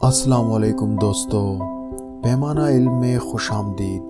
السلام علیکم دوستو، پیمانہ علم میں خوش آمدید۔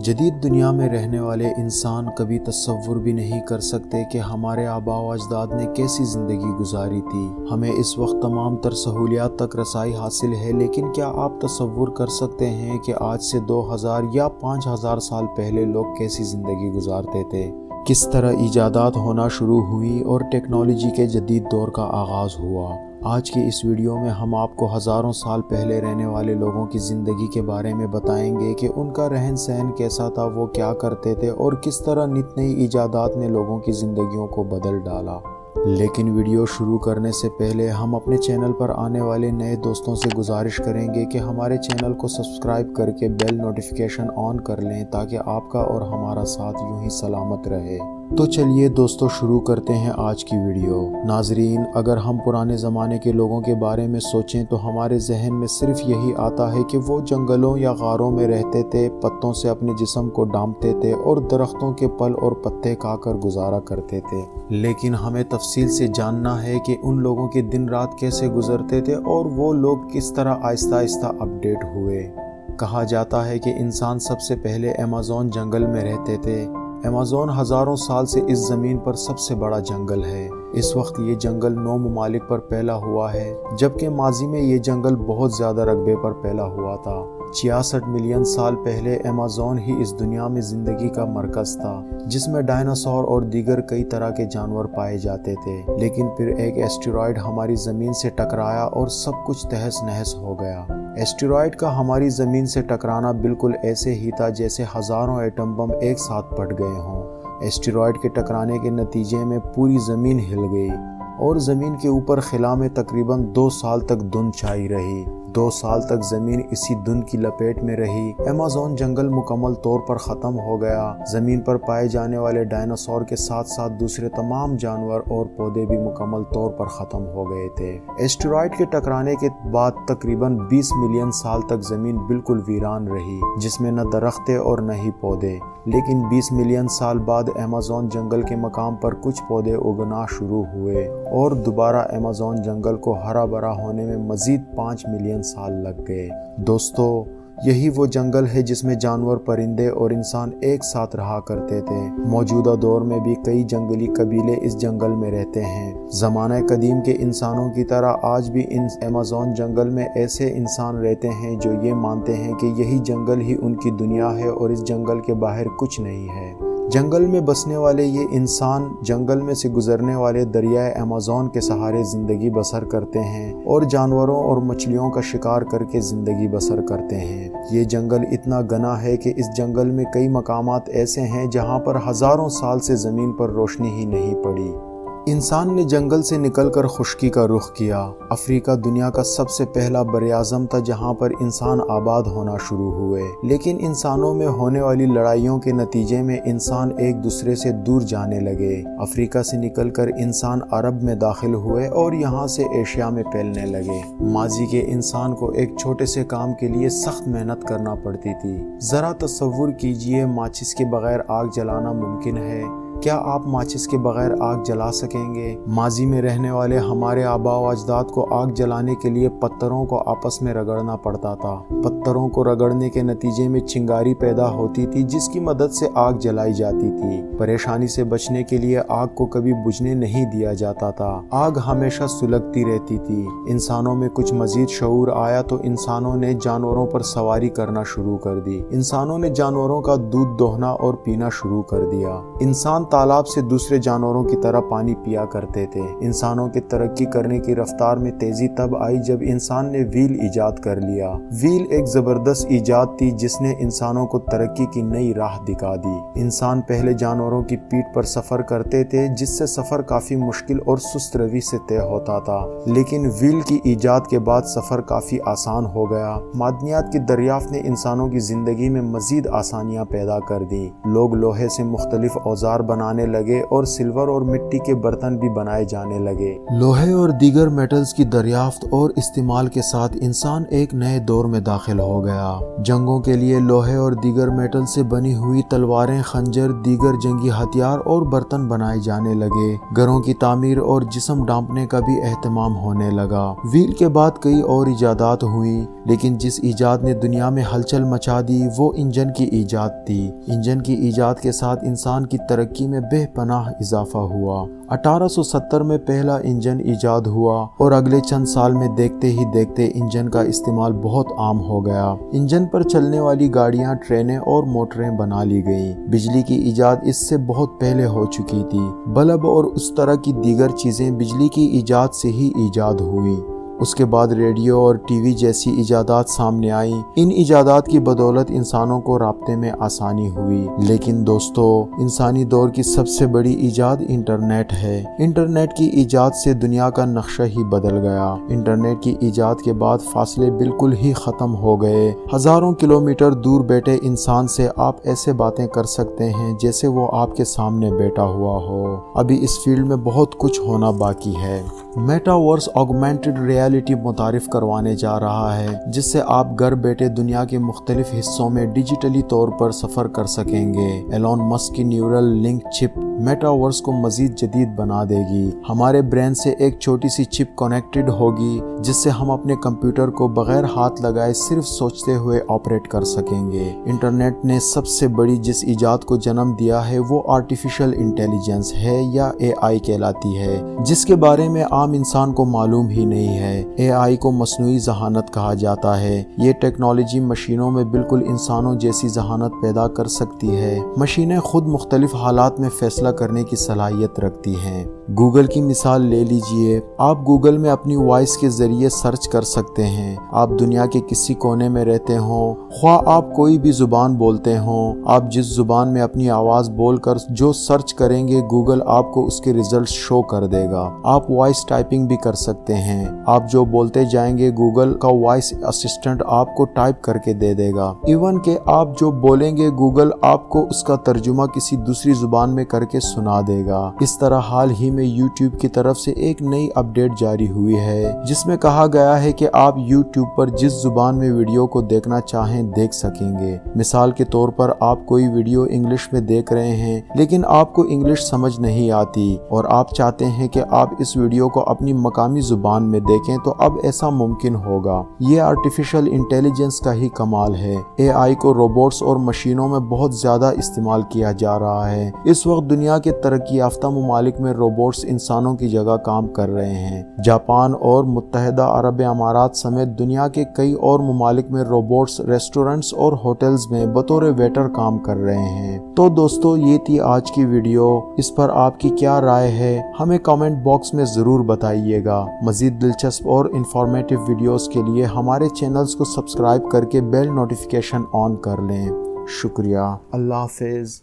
جدید دنیا میں رہنے والے انسان کبھی تصور بھی نہیں کر سکتے کہ ہمارے آباء و اجداد نے کیسی زندگی گزاری تھی۔ ہمیں اس وقت تمام تر سہولیات تک رسائی حاصل ہے، لیکن کیا آپ تصور کر سکتے ہیں کہ آج سے 2000 یا 5000 سال پہلے لوگ کیسی زندگی گزارتے تھے؟ کس طرح ایجادات ہونا شروع ہوئی اور ٹیکنالوجی کے جدید دور کا آغاز ہوا؟ آج کی اس ویڈیو میں ہم آپ کو ہزاروں سال پہلے رہنے والے لوگوں کی زندگی کے بارے میں بتائیں گے کہ ان کا رہن سہن کیسا تھا، وہ کیا کرتے تھے اور کس طرح نت نئی ایجادات نے لوگوں کی زندگیوں کو بدل ڈالا۔ لیکن ویڈیو شروع کرنے سے پہلے ہم اپنے چینل پر آنے والے نئے دوستوں سے گزارش کریں گے کہ ہمارے چینل کو سبسکرائب کر کے بیل نوٹیفیکیشن آن کر لیں تاکہ آپ کا اور ہمارا ساتھ یوں ہی سلامت رہے۔ تو چلیے دوستو، شروع کرتے ہیں آج کی ویڈیو۔ ناظرین، اگر ہم پرانے زمانے کے لوگوں کے بارے میں سوچیں تو ہمارے ذہن میں صرف یہی آتا ہے کہ وہ جنگلوں یا غاروں میں رہتے تھے، پتوں سے اپنے جسم کو ڈھانپتے تھے اور درختوں کے پھل اور پتے کھا کر گزارا کرتے تھے۔ لیکن ہمیں تفصیل سے جاننا ہے کہ ان لوگوں کے دن رات کیسے گزرتے تھے اور وہ لوگ کس طرح آہستہ آہستہ اپڈیٹ ہوئے۔ کہا جاتا ہے کہ انسان سب سے پہلے ایمیزون جنگل میں رہتے تھے۔ ایمیزون ہزاروں سال سے اس زمین پر سب سے بڑا جنگل ہے۔ اس وقت یہ جنگل 9 ممالک پر پھیلا ہوا ہے، جبکہ ماضی میں یہ جنگل بہت زیادہ رقبے پر پھیلا ہوا تھا۔ 66 ملین سال پہلے ایمیزون ہی اس دنیا میں زندگی کا مرکز تھا، جس میں ڈائناسور اور دیگر کئی طرح کے جانور پائے جاتے تھے۔ لیکن پھر ایک ایسٹیرائڈ ہماری زمین سے ٹکرایا اور سب کچھ تہس نہس ہو گیا۔ ایسٹیرائڈ کا ہماری زمین سے ٹکرانا بالکل ایسے ہی تھا جیسے ہزاروں ایٹم بم ایک ساتھ پھٹ گئے ہوں۔ ایسٹیرائڈ کے ٹکرانے کے نتیجے میں پوری زمین ہل گئی اور زمین کے اوپر خلا میں تقریباً 2 سال تک دھند چھائی رہی۔ 2 سال تک زمین اسی دھند کی لپیٹ میں رہی۔ ایمیزون جنگل مکمل طور پر ختم ہو گیا۔ زمین پر پائے جانے والے ڈائناسور کے ساتھ ساتھ دوسرے تمام جانور اور پودے بھی مکمل طور پر ختم ہو گئے تھے۔ ایسٹیرائڈ کے ٹکرانے کے بعد تقریباً 20 ملین سال تک زمین بالکل ویران رہی، جس میں نہ درخت تھے اور نہ ہی پودے۔ لیکن 20 ملین سال بعد ایمیزون جنگل کے مقام پر کچھ پودے اگنا شروع ہوئے اور دوبارہ ایمیزون جنگل کو ہرا بھرا ہونے میں مزید 5 ملین سال لگ گئے۔ دوستو، یہی وہ جنگل ہے جس میں جانور، پرندے اور انسان ایک ساتھ رہا کرتے تھے۔ موجودہ دور میں بھی کئی جنگلی قبیلے اس جنگل میں رہتے ہیں۔ زمانہ قدیم کے انسانوں کی طرح آج بھی ان ایمیزون جنگل میں ایسے انسان رہتے ہیں جو یہ مانتے ہیں کہ یہی جنگل ہی ان کی دنیا ہے اور اس جنگل کے باہر کچھ نہیں ہے۔ جنگل میں بسنے والے یہ انسان جنگل میں سے گزرنے والے دریائے ایمیزون کے سہارے زندگی بسر کرتے ہیں اور جانوروں اور مچھلیوں کا شکار کر کے زندگی بسر کرتے ہیں۔ یہ جنگل اتنا گھنا ہے کہ اس جنگل میں کئی مقامات ایسے ہیں جہاں پر ہزاروں سال سے زمین پر روشنی ہی نہیں پڑی۔ انسان نے جنگل سے نکل کر خشکی کا رخ کیا۔ افریقہ دنیا کا سب سے پہلا براعظم تھا جہاں پر انسان آباد ہونا شروع ہوئے، لیکن انسانوں میں ہونے والی لڑائیوں کے نتیجے میں انسان ایک دوسرے سے دور جانے لگے۔ افریقہ سے نکل کر انسان عرب میں داخل ہوئے اور یہاں سے ایشیا میں پھیلنے لگے۔ ماضی کے انسان کو ایک چھوٹے سے کام کے لیے سخت محنت کرنا پڑتی تھی۔ ذرا تصور کیجئے، ماچس کے بغیر آگ جلانا ممکن ہے؟ کیا آپ ماچس کے بغیر آگ جلا سکیں گے؟ ماضی میں رہنے والے ہمارے آباء و اجداد کو آگ جلانے کے لیے پتھروں کو آپس میں رگڑنا پڑتا تھا۔ پتھروں کو رگڑنے کے نتیجے میں چنگاری پیدا ہوتی تھی جس کی مدد سے آگ جلائی جاتی تھی۔ پریشانی سے بچنے کے لیے آگ کو کبھی بجھنے نہیں دیا جاتا تھا۔ آگ ہمیشہ سلگتی رہتی تھی۔ انسانوں میں کچھ مزید شعور آیا تو انسانوں نے جانوروں پر سواری کرنا شروع کر دی۔ انسانوں نے جانوروں کا دودھ دوہنا اور پینا شروع کر دیا۔ انسان تالاب سے دوسرے جانوروں کی طرح پانی پیا کرتے تھے۔ انسانوں کے ترقی کرنے کی رفتار میں تیزی تب آئی جب انسان نے وہیل ایجاد کر لیا۔ وہیل ایک زبردست ایجاد تھی جس نے انسانوں کو ترقی کی نئی راہ دکھا دی۔ انسان پہلے جانوروں کی پیٹھ پر سفر کرتے تھے، جس سے سفر کافی مشکل اور سست روی سے طے ہوتا تھا، لیکن وہیل کی ایجاد کے بعد سفر کافی آسان ہو گیا۔ معدنیات کی دریافت نے انسانوں کی زندگی میں مزید آسانیاں پیدا کر دی۔ لوگ لوہے سے مختلف اوزار بنا بنانے لگے اور سلور اور مٹی کے برتن بھی بنائے جانے لگے۔ لوہے اور دیگر میٹلز کی دریافت اور استعمال کے ساتھ انسان ایک نئے دور میں داخل ہو گیا۔ جنگوں کے لیے لوہے اور دیگر میٹل سے بنی ہوئی تلواریں، خنجر، دیگر جنگی ہتھیار اور برتن بنائے جانے لگے۔ گھروں کی تعمیر اور جسم ڈھانپنے کا بھی اہتمام ہونے لگا۔ وہیل کے بعد کئی اور ایجادات ہوئیں، لیکن جس ایجاد نے دنیا میں ہلچل مچا دی وہ انجن کی ایجاد تھی۔ انجن کی ایجاد کے ساتھ انسان کی ترقی میں بے پناہ اضافہ ہوا۔ 1870 میں پہلا انجن ایجاد ہوا اور اگلے چند سال میں دیکھتے ہی دیکھتے انجن کا استعمال بہت عام ہو گیا۔ انجن پر چلنے والی گاڑیاں، ٹرینیں اور موٹریں بنا لی گئیں۔ بجلی کی ایجاد اس سے بہت پہلے ہو چکی تھی۔ بلب اور اس طرح کی دیگر چیزیں بجلی کی ایجاد سے ہی ایجاد ہوئیں۔ اس کے بعد ریڈیو اور ٹی وی جیسی ایجادات سامنے آئیں۔ ان ایجادات کی بدولت انسانوں کو رابطے میں آسانی ہوئی۔ لیکن دوستو، انسانی دور کی سب سے بڑی ایجاد انٹرنیٹ ہے۔ انٹرنیٹ کی ایجاد سے دنیا کا نقشہ ہی بدل گیا۔ انٹرنیٹ کی ایجاد کے بعد فاصلے بالکل ہی ختم ہو گئے۔ ہزاروں کلومیٹر دور بیٹھے انسان سے آپ ایسے باتیں کر سکتے ہیں جیسے وہ آپ کے سامنے بیٹھا ہوا ہو۔ ابھی اس فیلڈ میں بہت کچھ ہونا باقی ہے۔ میٹاورس آگمنٹڈ ریئلٹی متعارف کروانے جا رہا ہے، جس سے آپ گھر بیٹھے دنیا کے مختلف حصوں میں ڈیجیٹلی طور پر سفر کر سکیں گے۔ ایلون مسک کی نیورل لنک چپ میٹاورس کو مزید جدید بنا دے گی۔ ہمارے برین سے ایک چھوٹی سی چپ کنیکٹڈ ہوگی جس سے ہم اپنے کمپیوٹر کو بغیر ہاتھ لگائے صرف سوچتے ہوئے آپریٹ کر سکیں گے۔ انٹرنیٹ نے سب سے بڑی جس ایجاد کو جنم دیا ہے وہ آرٹیفیشل انٹیلیجنس ہے یا اے آئی کہلاتی ہے، جس کے بارے میں عام انسان کو معلوم ہی نہیں ہے۔ اے آئی کو مصنوعی ذہانت کہا جاتا ہے۔ یہ ٹیکنالوجی مشینوں میں بالکل انسانوں جیسی ذہانت پیدا کر سکتی ہے۔ مشینیں خود مختلف حالات میں فیصلہ کرنے کی صلاحیت رکھتی ہیں۔ گوگل کی مثال لے لیجئے۔ آپ گوگل میں اپنی وائس کے ذریعے سرچ کر سکتے ہیں۔ آپ دنیا کے کسی کونے میں رہتے ہوں، خواہ آپ کوئی بھی زبان بولتے ہوں، آپ جس زبان میں اپنی آواز بول کر جو سرچ کریں گے گوگل آپ کو اس کے ریزلٹس شو کر دے گا۔ آپ وائس ٹائپنگ بھی کر سکتے ہیں۔ آپ جو بولتے جائیں گے گوگل کا وائس اسسٹنٹ آپ کو ٹائپ کر کے دے دے گا۔ ایون کہ آپ جو بولیں گے گوگل آپ کو اس کا ترجمہ کسی دوسری زبان میں کر کے سنا دے گا۔ اس طرح حال ہی میں یوٹیوب کی طرف سے ایک نئی اپڈیٹ جاری ہوئی ہے جس میں کہا گیا ہے کہ آپ یوٹیوب پر جس زبان میں ویڈیو کو دیکھنا چاہیں دیکھ سکیں گے۔ مثال کے طور پر آپ کوئی ویڈیو انگلش میں دیکھ رہے ہیں لیکن آپ کو انگلش سمجھ نہیں آتی اور آپ چاہتے ہیں کہ آپ اس ویڈیو کو اپنی مقامی زبان میں دیکھیں تو اب ایسا ممکن ہوگا۔ یہ آرٹیفیشل انٹیلیجنس کا ہی کمال ہے۔ اے آئی کو روبوٹس اور مشینوں میں بہت زیادہ استعمال کیا جا رہا ہے۔ اس وقت دنیا کے ترقی یافتہ ممالک میں روبوٹس انسانوں کی جگہ کام کر رہے ہیں۔ جاپان اور متحدہ عرب امارات سمیت دنیا کے کئی اور ممالک میں روبوٹس ریسٹورنٹس اور ہوٹلز میں بطور ویٹر کام کر رہے ہیں۔ تو دوستو، یہ تھی آج کی ویڈیو۔ اس پر آپ کی کیا رائے ہے ہمیں کامنٹ باکس میں ضرور بتائیے گا۔ مزید دلچسپ اور انفارمیٹیو ویڈیوز کے لیے ہمارے چینلز کو سبسکرائب کر کے بیل نوٹیفیکیشن آن کر لیں۔ شکریہ۔ اللہ حافظ۔